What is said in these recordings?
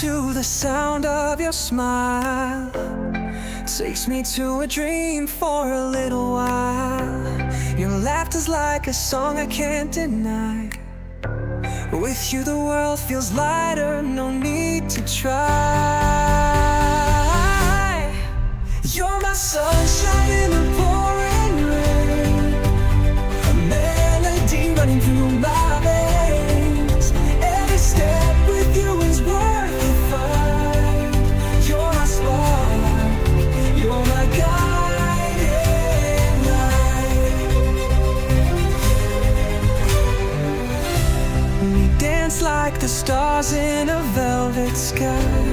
to the sound of your smile. Takes me to a dream for a little while. Your laughter's like a song I can't deny. With you the world feels lighter, no need to try. You're my sunshine in the pouring rain, a melody running through my veins. Every step with you is worth the fight. You're my spark, you're my guiding light. We dance like the stars in a velvet sky.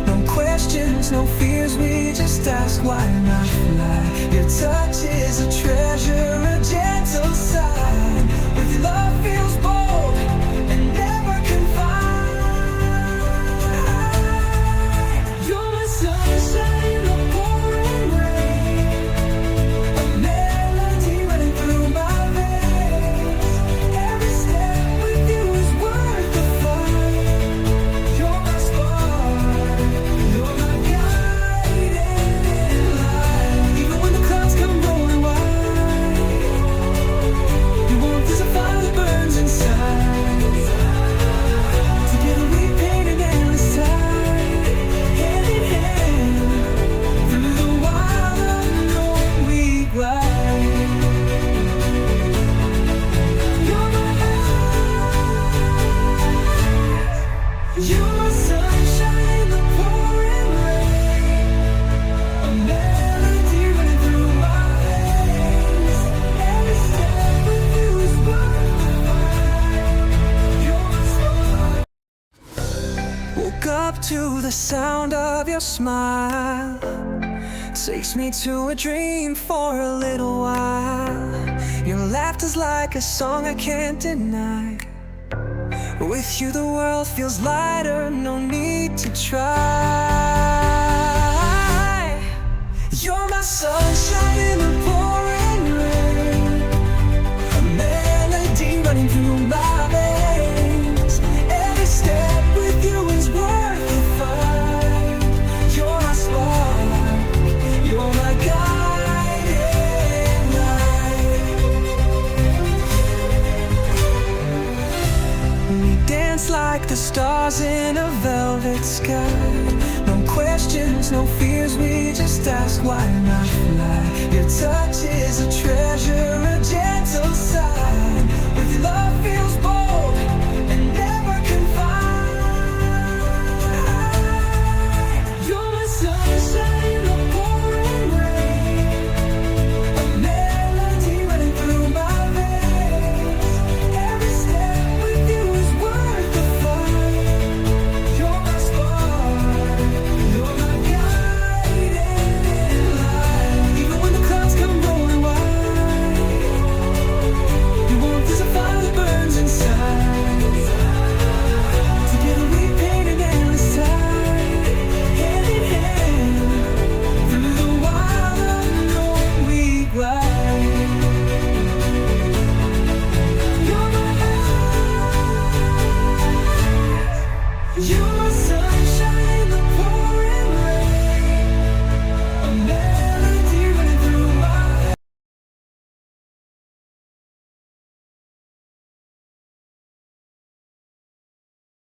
No questions, no fears, we just ask why not fly. Your touch is a treasure, a gentle sign. With your love feels bold and never confined. You're my sunshine in the pouring rain, a melody running through my veins. Every step with you is worth the fight. You're my spark, you're my guiding light. Even when the clouds come rolling wide, your warmth is a fire that burns inside. Together we paint an endless tide, hand in hand, through the wild unknown we glide. You're my light, you're my sunshine in the pouring rain, a melody running through my veins. Every step with you is worth the fight. You're my spark. Woke up to the sound of your smile. Takes me to a dream for a little while. Your laughter's like a song I can't deny. With you the world feels lighter, no need to try. You're my sunshine in the pouring rain, a melody running through my veins. Every step with you is worth the fight. You're my spark, you're my guiding light. We dance like the stars in a velvet sky. No questions, no fears, we just ask why not fly. Your touch is a treasure, a gentle sign. With your love feels bold